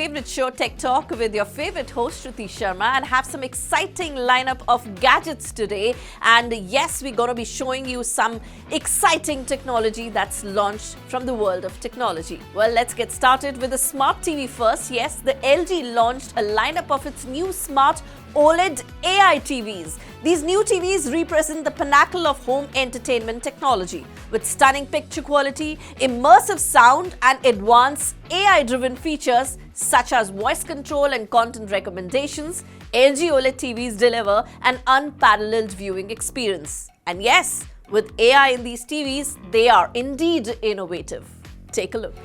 favorite show, Tech Talk, with your favorite host, Shruti Sharma, and have some exciting lineup of gadgets today. And yes, we're going to be showing you some exciting technology that's launched from the world of technology. Well, let's get started with the smart TV first. Yes, the LG launched a lineup of its new smart OLED AI TVs. These new TVs represent the pinnacle of home entertainment technology. With stunning picture quality, immersive sound, and advanced AI-driven features such as voice control and content recommendations, LG OLED TVs deliver an unparalleled viewing experience. And yes, with AI in these TVs, they are indeed innovative. Take a look.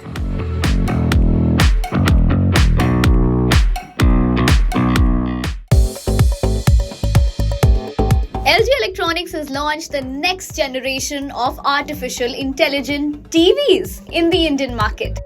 LG Electronics has launched the next generation of artificial intelligent TVs in the Indian market.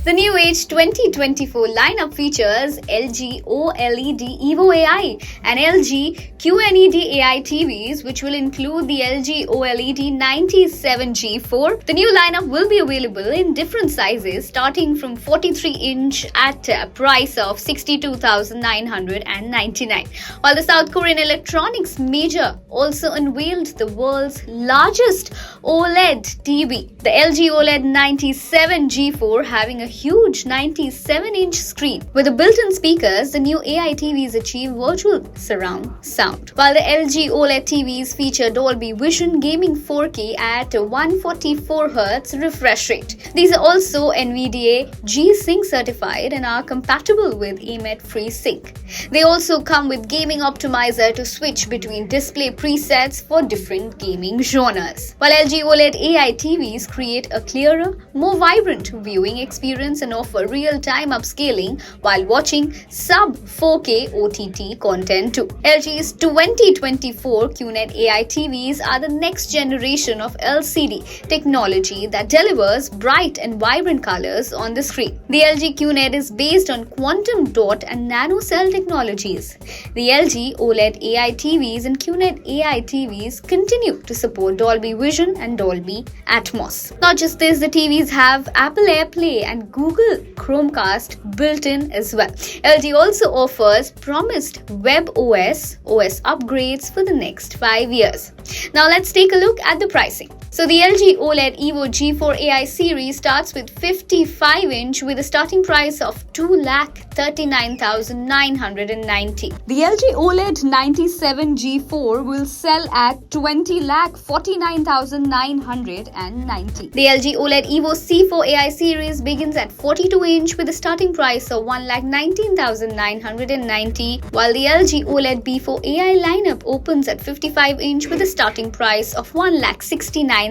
The new age 2024 lineup features LG OLED Evo AI and LG QNED AI TVs, which will include the LG OLED 97G4. The new lineup will be available in different sizes, starting from 43-inch at a price of 62,999. While the South Korean electronics major also unveiled the world's largest OLED TV, the LG OLED 97G4, having a huge 97-inch screen. With the built-in speakers, the new AI TVs achieve virtual surround sound, while the LG OLED TVs feature Dolby Vision gaming 4K at 144Hz refresh rate. These are also NVDA G-Sync certified and are compatible with AMET FreeSync. They also come with gaming optimizer to switch between display presets for different gaming genres. While LG OLED AI TVs create a clearer, more vibrant viewing experience and offer real-time upscaling while watching sub-4K OTT content too. LG's 2024 QNED AI TVs are the next generation of LCD technology that delivers bright and vibrant colors on the screen. The LG QNED is based on quantum dot and nanocell technologies. The LG OLED AI TVs and QNED AI TVs continue to support Dolby Vision and Dolby Atmos. Not just this, the TVs have Apple AirPlay and Google Chromecast built in as well. LG also offers promised WebOS OS upgrades for the next 5 years. Now let's take a look at the pricing. So the LG OLED Evo G4 AI series starts with 55-inch with a starting price of 2,39,990. The LG OLED 97G4 will sell at 20,49,990. The LG OLED Evo C4 AI series begins at 42-inch with a starting price of 1,19,990, while the LG OLED B4 AI lineup opens at 55-inch with a starting price of 1,69,990.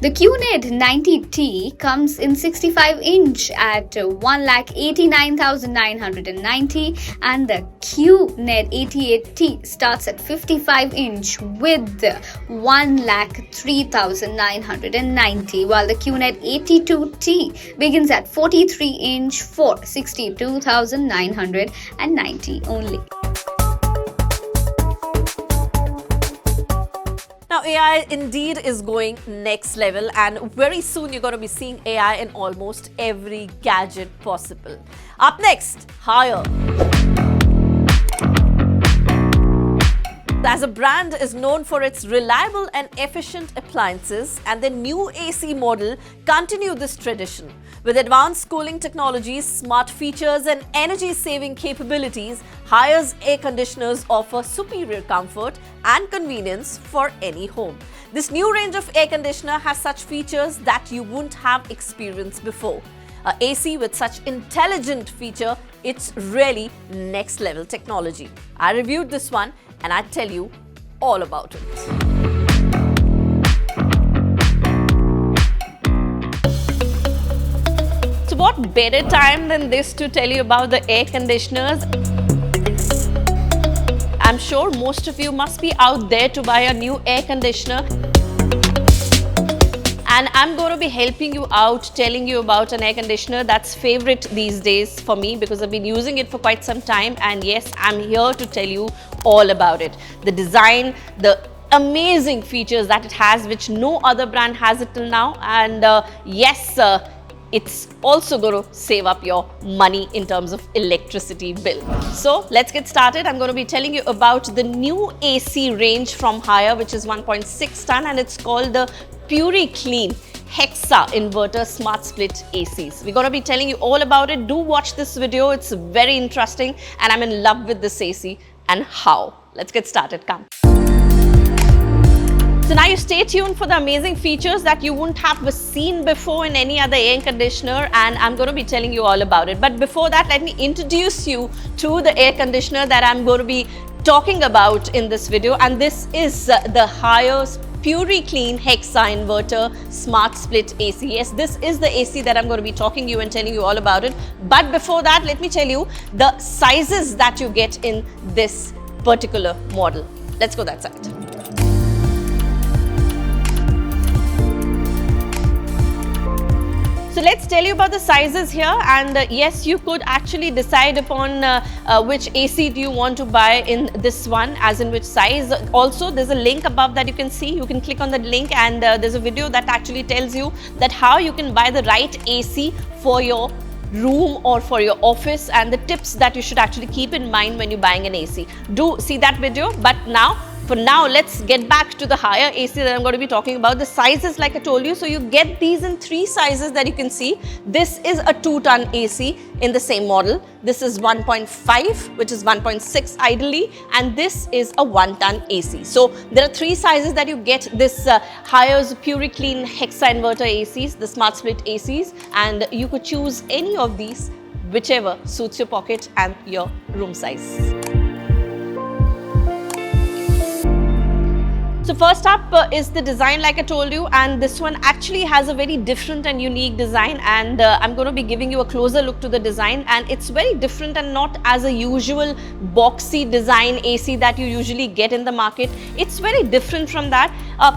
The QNED 90T comes in 65-inch at 1,89,990, and the QNED 88T starts at 55-inch with 1,03,990, while the QNED 82T begins at 43-inch for 62,990 only. Now, AI indeed is going next level, and very soon you're going to be seeing AI in almost every gadget possible. Up next, Haier. As a brand is known for its reliable and efficient appliances, and the new AC model continue this tradition. With advanced cooling technologies, smart features and energy-saving capabilities, Haier's air conditioners offer superior comfort and convenience for any home. This new range of air conditioner has such features that you wouldn't have experienced before. A AC with such intelligent feature, it's really next level technology. I reviewed this one and I tell you all about it. So what better time than this to tell you about the air conditioners? I'm sure most of you must be out there to buy a new air conditioner. And I'm going to be helping you out, telling you about an air conditioner that's favorite these days for me because I've been using it for quite some time, and yes, I'm here to tell you all about it. The design, the amazing features that it has, which no other brand has it till now. And yes, it's also going to save up your money in terms of electricity bill. So let's get started. I'm going to be telling you about the new AC range from Haier, which is 1.6 ton, and it's called the Puriclean Hexa Inverter Smart Split ACs. We're going to be telling you all about it. Do watch this video. It's very interesting and I'm in love with this AC and how. Let's get started. Come. So now you stay tuned for the amazing features that you wouldn't have seen before in any other air conditioner, and I'm going to be telling you all about it. But before that, let me introduce you to the air conditioner that I'm going to be talking about in this video, and this is the Haier's Puriclean Hexa Inverter Smart Split AC. Yes, this is the AC that I'm going to be talking you and telling you all about it. But before that, let me tell you the sizes that you get in this particular model. Let's go that side. So let's tell you about the sizes here, and yes, you could actually decide upon which AC do you want to buy in this one, as in which size. Also, there's a link above that you can see. You can click on the link and there's a video that actually tells you that how you can buy the right AC for your room or for your office, and the tips that you should actually keep in mind when you're buying an AC. Do see that video. But for now, let's get back to the Haier AC that I'm going to be talking about. The sizes, like I told you, so you get these in 3 sizes that you can see. This is a 2-ton AC in the same model. This is 1.5, which is 1.6 ideally, and this is a 1-ton AC. So there are 3 sizes that you get this Haier's Puriclean Hexa Inverter ACs, the Smart Split ACs, and you could choose any of these, whichever suits your pocket and your room size. So first up is the design, like I told you, and this one actually has a very different and unique design, and I'm going to be giving you a closer look to the design, and it's very different and not as a usual boxy design AC that you usually get in the market. It's very different from that.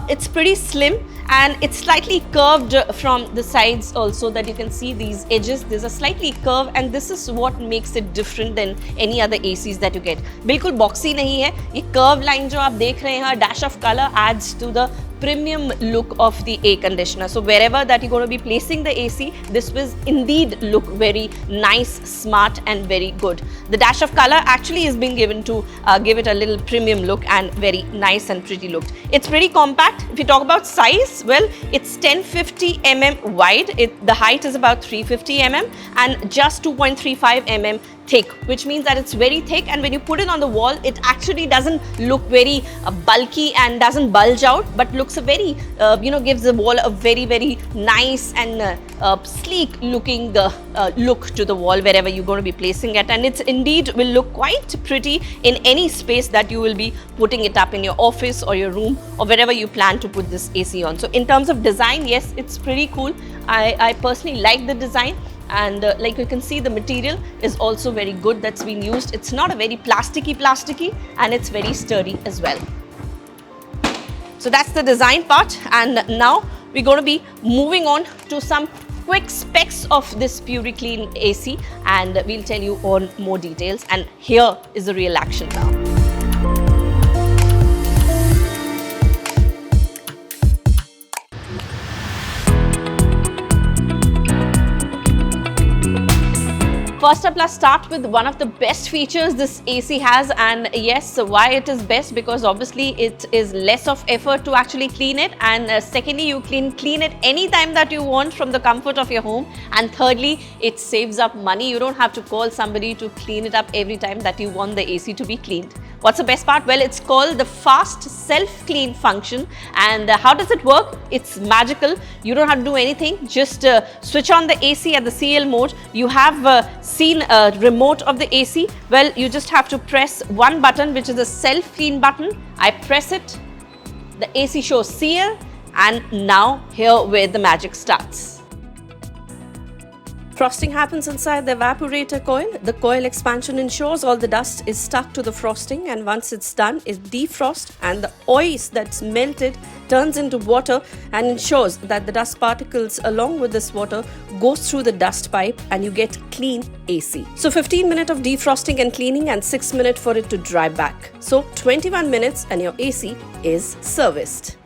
It's pretty slim and it's slightly curved from the sides also, that you can see these edges. There's a slightly curve, and this is what makes it different than any other ACs that you get. बिल्कुल boxy नहीं है. ये curve line जो आप देख रहे हैं, dash of color adds to the premium look of the air conditioner. So wherever that you're going to be placing the AC, this will indeed look very nice, smart and very good. The dash of color actually is being given to give it a little premium look and very nice and pretty look. It's pretty compact. If you talk about size, well, it's 1050 mm wide. The height is about 350 mm and just 2.35 mm thick, which means that it's very thick, and when you put it on the wall, it actually doesn't look very bulky and doesn't bulge out, but looks a very gives the wall a very, very nice and sleek looking look to the wall wherever you're going to be placing it, and it's indeed will look quite pretty in any space that you will be putting it up in your office or your room or wherever you plan to put this AC on. So in terms of design, yes, it's pretty cool. I personally like the design. And like you can see, the material is also very good that's been used. It's not a very plasticky, and it's very sturdy as well. So that's the design part, and now we're going to be moving on to some quick specs of this Puriclean AC, and we'll tell you on more details. And here is the real action now. First up, let's start with one of the best features this AC has, and yes, why it is best, because obviously it is less of effort to actually clean it, and secondly, you clean it anytime that you want from the comfort of your home, and thirdly, it saves up money. You don't have to call somebody to clean it up every time that you want the AC to be cleaned. What's the best part? Well, it's called the fast self-clean function, and how does it work? It's magical. You don't have to do anything. Just switch on the AC at the CL mode. You have seen a remote of the AC. Well, you just have to press one button, which is the self-clean button. I press it, the AC shows CL, and now here where the magic starts. Frosting happens inside the evaporator coil. The coil expansion ensures all the dust is stuck to the frosting, and once it's done, it defrosts and the ice that's melted turns into water and ensures that the dust particles along with this water goes through the dust pipe and you get clean AC. So 15 minutes of defrosting and cleaning and 6 minutes for it to dry back. So 21 minutes and your AC is serviced.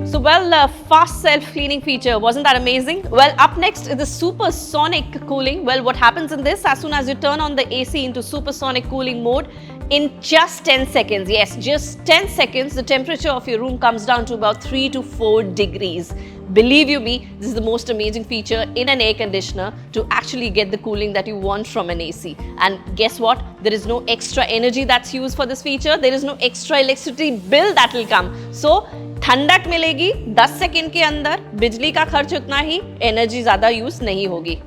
So well, fast self-cleaning feature, wasn't that amazing? Well, up next is the supersonic cooling. Well, what happens in this, as soon as you turn on the AC into supersonic cooling mode, in just 10 seconds, yes, just 10 seconds, the temperature of your room comes down to about 3 to 4 degrees. Believe you me, this is the most amazing feature in an air conditioner to actually get the cooling that you want from an AC. And guess what? There is no extra energy that's used for this feature. There is no extra electricity bill that will come. So, ठंडक मिलेगी 10 second के अंदर, बिजली का खर्च उतना ही, energy ज्यादा use नहीं होगी.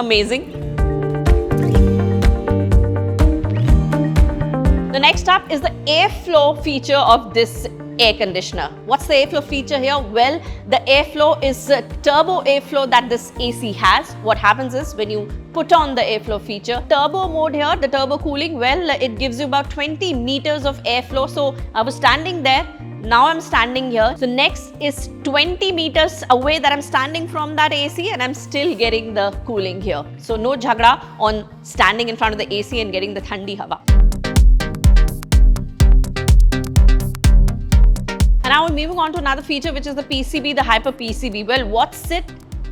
Amazing. The next up is the airflow feature of this air conditioner. What's the airflow feature here? Well, the airflow is a turbo airflow that this AC has. What happens is when you put on the airflow feature, turbo mode here, the turbo cooling, well, it gives you about 20 meters of airflow. So I was standing there. Now I'm standing here. So next is 20 meters away that I'm standing from that AC and I'm still getting the cooling here. So no jhagda on standing in front of the AC and getting the thandi hawa. And now we're moving on to another feature, which is the PCB, the Hyper PCB. Well, what's it?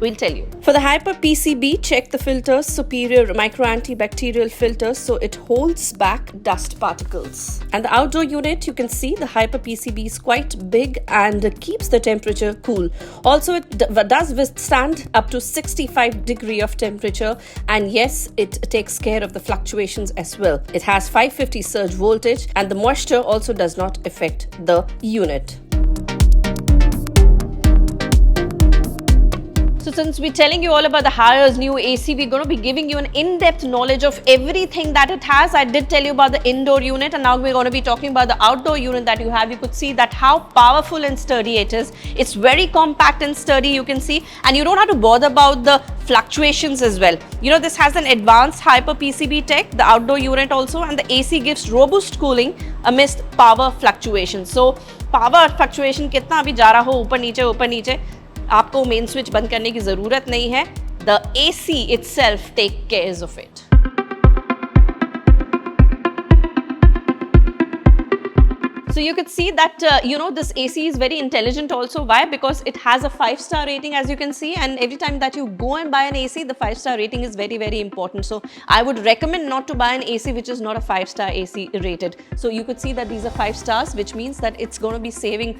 We'll tell you. For the Hyper PCB, check the filters, superior micro antibacterial filters, so it holds back dust particles. And the outdoor unit, you can see the Hyper PCB is quite big and keeps the temperature cool. Also, it does withstand up to 65 degrees of temperature, and yes, it takes care of the fluctuations as well. It has 550 surge voltage and the moisture also does not affect the unit. So since we're telling you all about the Haiers new AC, we're going to be giving you an in-depth knowledge of everything that it has. I did tell you about the indoor unit and now we're going to be talking about the outdoor unit that you have. You could see that how powerful and sturdy it is. It's very compact and sturdy, you can see, and you don't have to bother about the fluctuations as well. You know, this has an advanced Hyper PCB tech, the outdoor unit also, and the AC gives robust cooling amidst power fluctuations. So power fluctuation कितना भी जा रहा हो ऊपर नीचे आपको main switch बंद करने की जरूरत नहीं है. The AC itself take cares of it. So you could see that, this AC is very intelligent also. Why? Because it has a 5-star rating, as you can see, and every time that you go and buy an AC, the 5-star rating is very, very important. So I would recommend not to buy an AC which is not a 5-star AC rated. So you could see that these are 5 stars, which means that it's going to be saving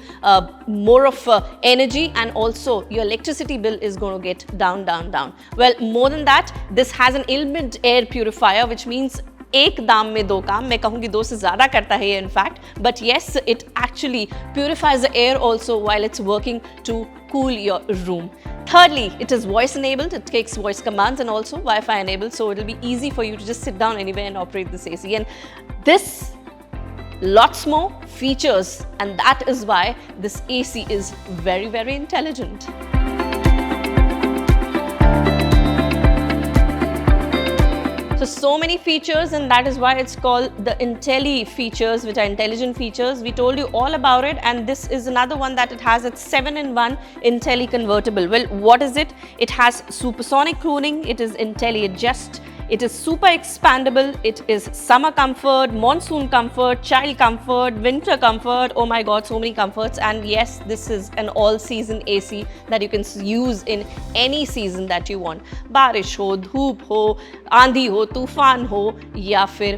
more of energy, and also your electricity bill is going to get down. Well, more than that, this has an inbuilt air purifier, which means एक दाम में दो काम, मैं कहूँगी 2 से ज़्यादा करता है in fact, but yes, it actually purifies the air also while it's working to cool your room. Thirdly, it is voice enabled, it takes voice commands and also Wi-Fi enabled, so it'll be easy for you to just sit down anywhere and operate this AC. And this, lots more features, and that is why this AC is very, very intelligent. So many features, and that is why it's called the Intelli features, which are intelligent features. We told you all about it, and this is another one that it has. It's 7-in-1 Intelli convertible. Well, what is it? It has supersonic cooling, it is Intelli Adjust, it is super expandable, it is summer comfort, monsoon comfort, child comfort, winter comfort. Oh my god, so many comforts. And yes, this is an all-season AC that you can use in any season that you want. Barish ho, dhoop ho, आंधी हो, तूफान हो, या फिर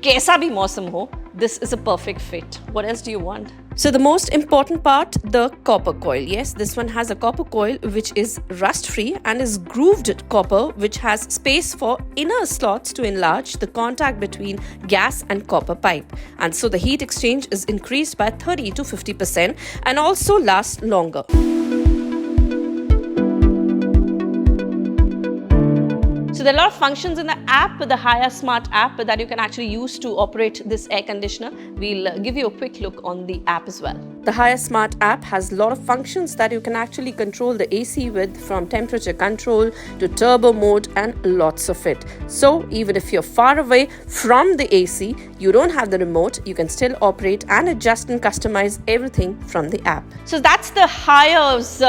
कैसा भी मौसम हो, this is a perfect fit. What else do you want? So the most important part, the copper coil. Yes, this one has a copper coil which is rust-free and is grooved copper, which has space for inner slots to enlarge the contact between gas and copper pipe. And so the heat exchange is increased by 30 to 50% and also lasts longer. So there are a lot of functions in the app, the Haier Smart app, that you can actually use to operate this air conditioner. We'll give you a quick look on the app as well. The Higher Smart app has a lot of functions that you can actually control the AC with, from temperature control to turbo mode and lots of it. So even if you're far away from the AC, you don't have the remote, you can still operate and adjust and customize everything from the app. So that's the Hire's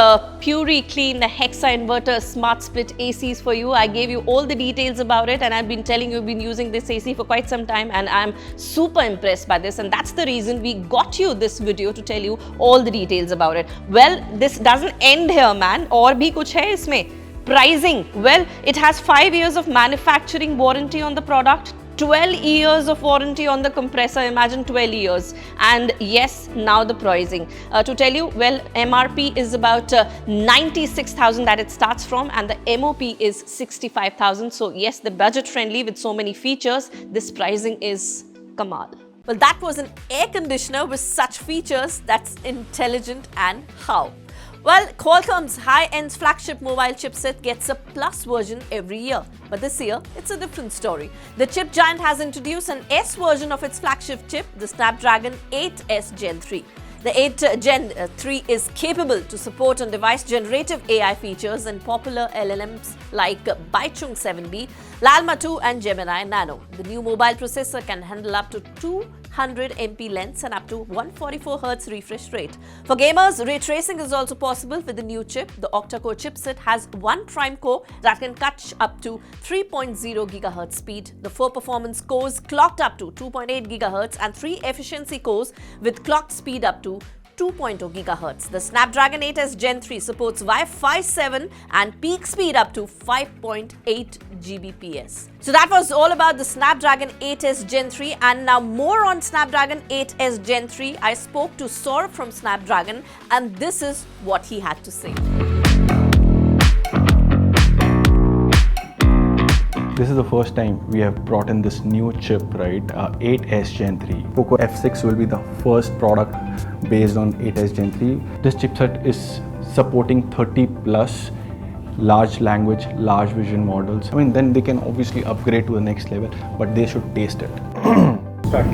Puriclean, the Hexa Inverter Smart Split ACs for you. I gave you all the details about it, and I've been telling you, I've been using this AC for quite some time, and I'm super impressed by this, and that's the reason we got you this video to tell you all the details about it. Well, this doesn't end here, man. और भी कुछ है इसमें. Pricing, well, it has 5 years of manufacturing warranty on the product, 12 years of warranty on the compressor. Imagine 12 years. And yes, now the pricing. To tell you, well, MRP is about 96,000 that it starts from, and the MOP is 65,000. So yes, the budget friendly with so many features. This pricing is kamal. Well, that was an air conditioner with such features that's intelligent, and how? Well, Qualcomm's high-end flagship mobile chipset gets a Plus version every year. But this year, it's a different story. The chip giant has introduced an S version of its flagship chip, the Snapdragon 8S Gen 3. The 8 Gen 3 is capable to support on-device generative AI features and popular LLMs like Baichung 7B, Llama 2 and Gemini Nano. The new mobile processor can handle up to 200 MP lengths and up to 144Hz refresh rate. For gamers, ray tracing is also possible with the new chip. The octa-core chipset has one prime core that can catch up to 3.0 GHz speed. The 4 performance cores clocked up to 2.8 GHz and 3 efficiency cores with clocked speed up to 2.0 GHz. The Snapdragon 8S Gen 3 supports Wi-Fi 7 and peak speed up to 5.8 Gbps. So that was all about the Snapdragon 8S Gen 3, and now more on Snapdragon 8S Gen 3. I spoke to Saurabh from Snapdragon, and this is what he had to say. This is the first time we have brought in this new chip, right? 8S Gen 3. Poco F6 will be the first product based on 8S Gen 3. This chipset is supporting 30 plus large language, large vision models. I mean, then they can obviously upgrade to the next level, but they should taste it. Start.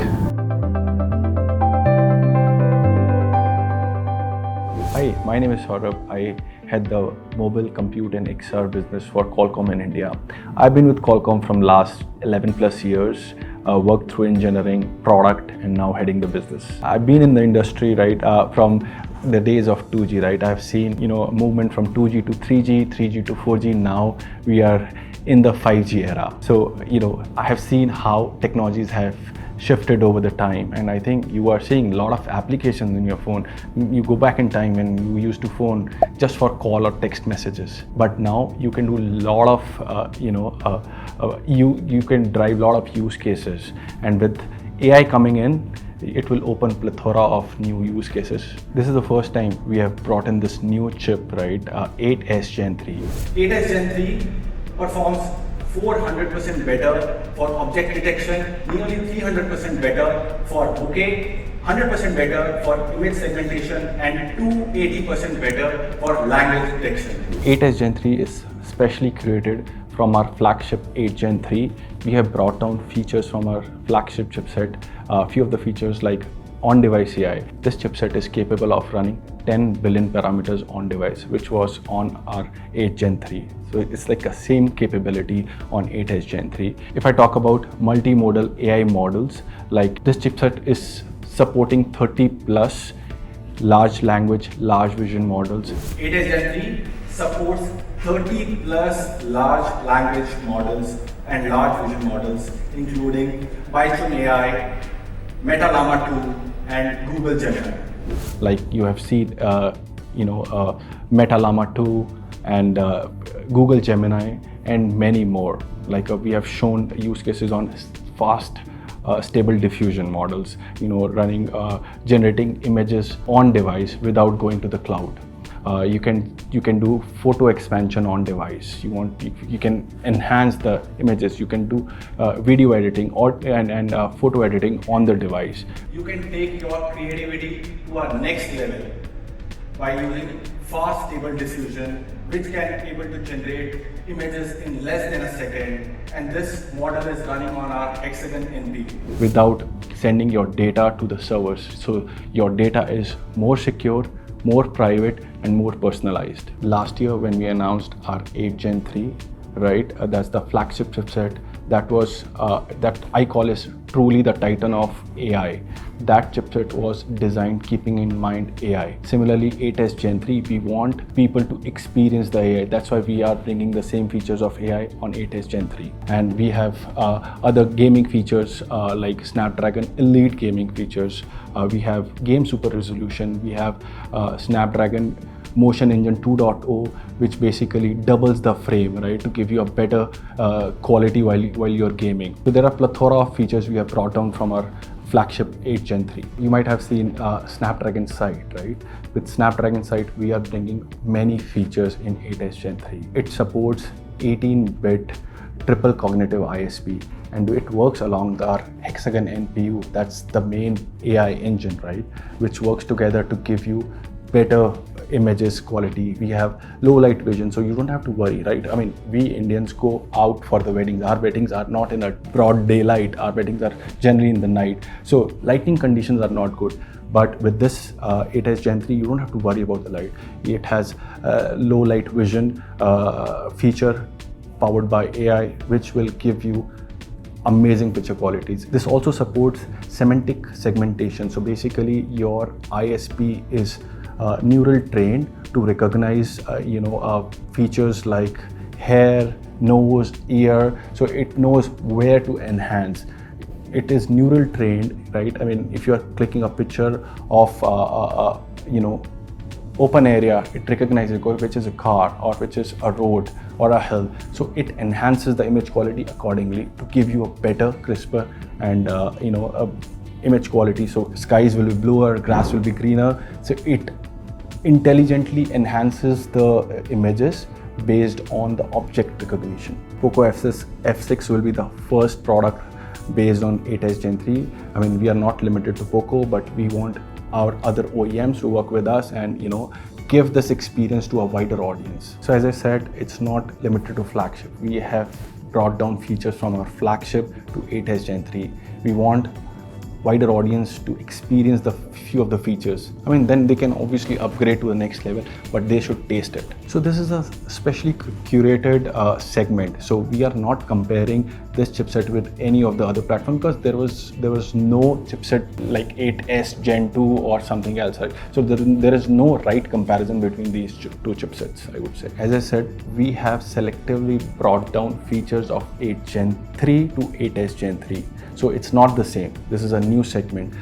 Hi, my name is Saurabh. I head the mobile compute and XR business for Qualcomm in India. I've been with Qualcomm from last 11 plus years, worked through engineering, product, and now heading the business. I've been in the industry, right, from the days of 2G, right? I've seen, a movement from 2G to 3G, 3G to 4G. Now we are in the 5G era. So, I have seen how technologies have shifted over the time, and I think you are seeing a lot of applications in your phone. You go back in time when you used to phone just for call or text messages, but now you can do a lot of you can drive a lot of use cases, and with AI coming in, it will open plethora of new use cases. This is the first time we have brought in this new chip, right? 8S Gen 3. 8S Gen 3 performs 400% better for object detection, nearly 300% better for bokeh, 100% better for image segmentation, and 280% better for language detection. 8S Gen 3 is specially created from our flagship 8 Gen 3. We have brought down features from our flagship chipset. A few of the features like on-device AI. This chipset is capable of running 10 billion parameters on device, which was on our 8 Gen 3. So it's like a same capability on 8S Gen 3. If I talk about multimodal AI models, like this chipset is supporting 30 plus large language, large vision models. 8S Gen 3 supports 30 plus large language models and large vision models, including Baichung AI, Meta Llama 2, and Google Gemini. Like you have seen, Meta Llama 2 and Google Gemini and many more. Like we have shown use cases on fast, stable diffusion models, running, generating images on device without going to the cloud. You can do photo expansion on device. You can enhance the images. You can do video editing and photo editing on the device. You can take your creativity to a next level by using fast stable diffusion, which can able to generate images in less than a second. And this model is running on our Hexagon NP. Without sending your data to the servers. So your data is more secure, more private, and more personalized. Last year when we announced our 8 Gen 3, right, that's the flagship chipset that was that I call is truly the titan of AI. That chipset was designed keeping in mind AI. Similarly, 8S Gen 3, we want people to experience the AI. That's why we are bringing the same features of AI on 8S Gen 3. And we have other gaming features like Snapdragon Elite gaming features. We have game super resolution. We have Snapdragon Motion Engine 2.0, which basically doubles the frame, right, to give you a better quality while you're gaming. So there are plethora of features we have brought down from our flagship 8 Gen 3. You might have seen Snapdragon Sight, right? With Snapdragon Sight, we are bringing many features in 8S Gen 3. It supports 18-bit triple cognitive ISP, and it works along our Hexagon NPU. That's the main AI engine, right? Which works together to give you better images quality. We have low light vision, so you don't have to worry, right? I mean, we Indians go out for the weddings. Our weddings are not in a broad daylight. Our weddings are generally in the night. So lighting conditions are not good. But with this 8S Gen 3, you don't have to worry about the light. It has low light vision feature powered by AI, which will give you amazing picture qualities. This also supports semantic segmentation. So basically your ISP is neural trained to recognize features like hair, nose, ear, so it knows where to enhance. It is neural trained, right? I mean, if you are clicking a picture of open area, it recognizes which is a car or which is a road or a hill. So it enhances the image quality accordingly to give you a better, crisper and image quality. So skies will be bluer, grass will be greener. So it intelligently enhances the images based on the object recognition. Poco F6 will be the first product based on 8S Gen 3. I mean, we are not limited to Poco, but we want our other OEMs to work with us and give this experience to a wider audience. So as I said, it's not limited to flagship. We have brought down features from our flagship to 8S Gen 3. We want wider audience to experience the few of the features. I mean, then they can obviously upgrade to the next level, but they should taste it. So this is a specially curated segment. So we are not comparing this chipset with any of the other platforms because there was no chipset like 8S Gen 2 or something else, right? So there is no right comparison between these two chipsets, I would say. As I said, we have selectively brought down features of 8 Gen 3 to 8S Gen 3. So it's not the same. This is a new segment.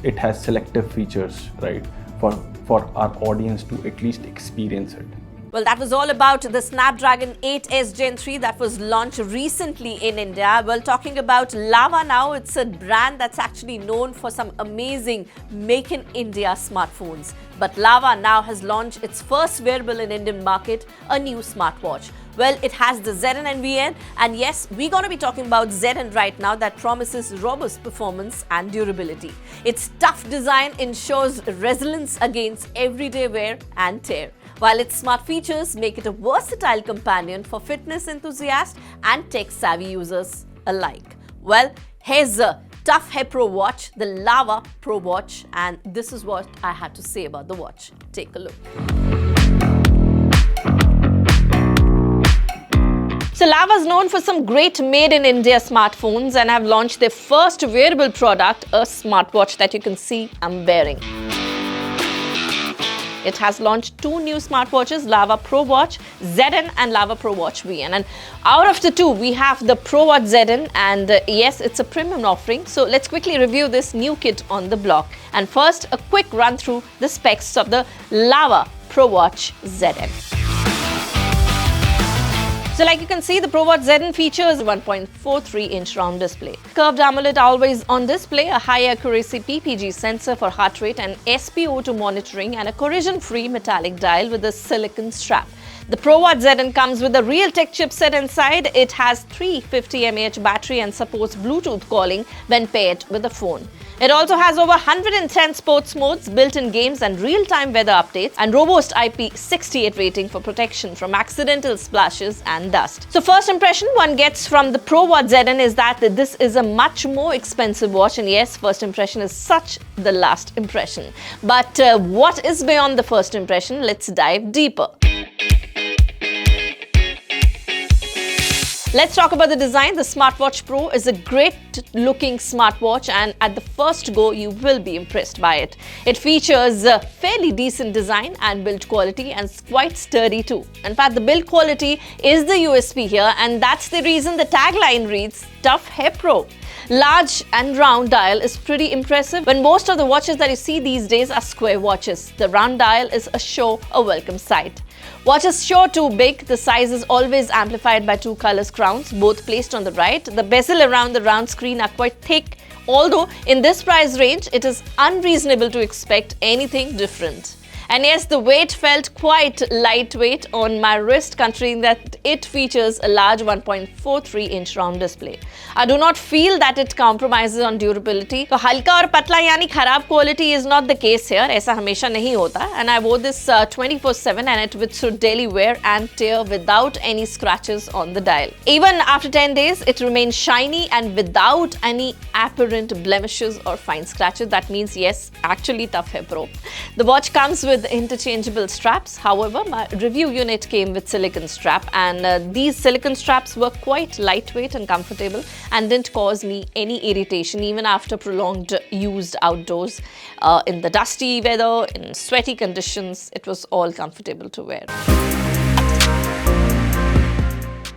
It has selective features, right, for our audience to at least experience it. Well, that was all about the Snapdragon 8S Gen 3 that was launched recently in India. Well, talking about Lava now, it's a brand that's actually known for some amazing Make in India smartphones. But Lava now has launched its first wearable in Indian market, a new smartwatch. Well, it has the ZN and VN, and yes, we're going to be talking about ZN right now that promises robust performance and durability. Its tough design ensures resilience against everyday wear and tear, while its smart features make it a versatile companion for fitness enthusiasts and tech-savvy users alike. Well, here's a tough hair ProWatch, the Lava ProWatch, and this is what I had to say about the watch. Take a look. So Lava is known for some great made-in-India smartphones and have launched their first wearable product, a smartwatch that you can see I'm wearing. It has launched two new smartwatches, Lava ProWatch ZN and Lava ProWatch VN. And out of the two, we have the ProWatch ZN, and yes, it's a premium offering. So let's quickly review this new kit on the block. And first, a quick run through the specs of the Lava ProWatch ZN. So like you can see, the ProWatch ZN features a 1.43-inch round display, curved AMOLED always-on display, a high-accuracy PPG sensor for heart rate and SpO2 monitoring, and a corrosion-free metallic dial with a silicon strap. The ProWatch ZN comes with a Realtek chipset inside. It has 350 mAh battery and supports Bluetooth calling when paired with the phone. It also has over 110 sports modes, built-in games and real-time weather updates, and robust IP68 rating for protection from accidental splashes and dust. So first impression one gets from the ProWatch ZN is that this is a much more expensive watch, and yes, first impression is such the last impression. But what is beyond the first impression? Let's dive deeper. Let's talk about the design. The Smartwatch Pro is a great looking smartwatch, and at the first go you will be impressed by it. It features a fairly decent design and build quality, and it's quite sturdy too. In fact, the build quality is the USP here, and that's the reason the tagline reads Tough Hair Pro. Large and round dial is pretty impressive when most of the watches that you see these days are square watches. The round dial is a welcome sight. Watch is sure too big. The size is always amplified by two colors crowns, both placed on the right. The bezel around the round screen are quite thick, although in this price range it is unreasonable to expect anything different. And yes, the weight felt quite lightweight on my wrist, considering that it features a large 1.43-inch round display. I do not feel that it compromises on durability. So halka aur patla yani kharab quality is not the case here. ऐसा हमेशा नहीं होता. And I wore this 24/7 and it withstood daily wear and tear without any scratches on the dial. Even after 10 days, it remains shiny and without any apparent blemishes or fine scratches. That means yes, actually Tough Hair Pro. The watch comes with interchangeable straps. However, my review unit came with silicone strap, and these silicone straps were quite lightweight and comfortable and didn't cause me any irritation even after prolonged use outdoors. In the dusty weather, in sweaty conditions, it was all comfortable to wear.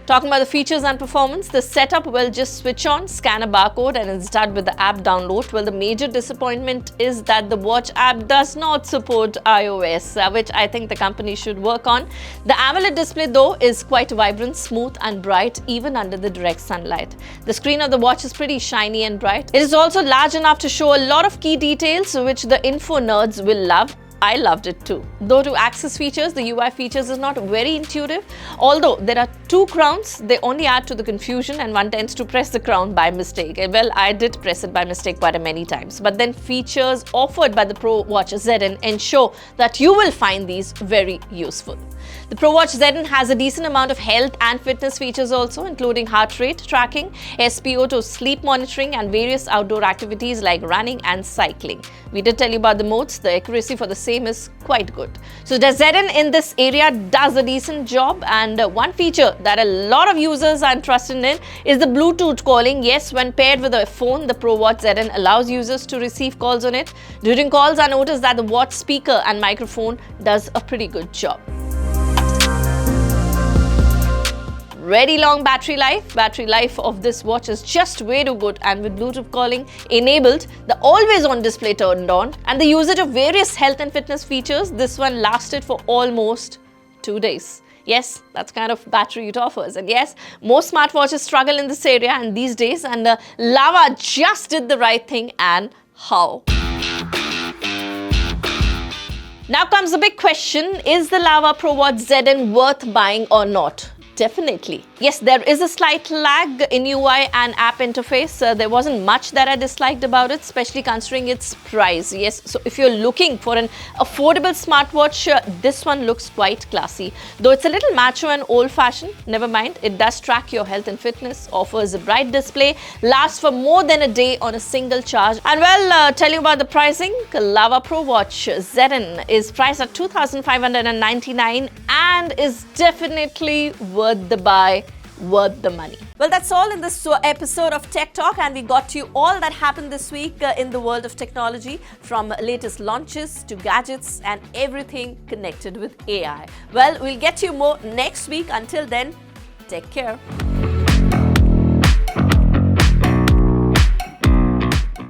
Talking about the features and performance, the setup will just switch on, scan a barcode and start with the app download. Well, the major disappointment is that the watch app does not support iOS, which I think the company should work on. The AMOLED display though is quite vibrant, smooth and bright even under the direct sunlight. The screen of the watch is pretty shiny and bright. It is also large enough to show a lot of key details which the info nerds will love. I loved it too. Though to access features, the UI features is not very intuitive. Although there are two crowns, they only add to the confusion and one tends to press the crown by mistake. Well, I did press it by mistake quite a many times. But then features offered by the ProWatch ZN ensure that you will find these very useful. The ProWatch ZN has a decent amount of health and fitness features also, including heart rate tracking, SPO2 sleep monitoring and various outdoor activities like running and cycling. We did tell you about the modes. The accuracy for the same is quite good. So the ZN in this area does a decent job, and one feature that a lot of users are interested in is the Bluetooth calling. Yes, when paired with a phone, the ProWatch ZN allows users to receive calls on it. During calls, I noticed that the watch speaker and microphone does a pretty good job. Very long battery life. Battery life of this watch is just way too good, and with Bluetooth calling enabled, the always on display turned on, and the usage of various health and fitness features, this one lasted for almost 2 days. Yes, that's kind of battery it offers. And yes, most smartwatches struggle in this area and these days, and Lava just did the right thing. And how? Now comes the big question, is the Lava ProWatch ZN worth buying or not? Definitely. Yes, there is a slight lag in UI and app interface. There wasn't much that I disliked about it, especially considering its price. Yes, so if you're looking for an affordable smartwatch, this one looks quite classy. Though it's a little macho and old-fashioned, never mind. It does track your health and fitness, offers a bright display, lasts for more than a day on a single charge. And well, tell you about the pricing. Lava ProWatch ZN is priced at $2,599 and is definitely worth the buy, worth the money. Well, that's all in this episode of Tech Talk, and we got to you all that happened this week in the world of technology, from latest launches to gadgets and everything connected with AI. Well, we'll get to you more next week. Until then, take care.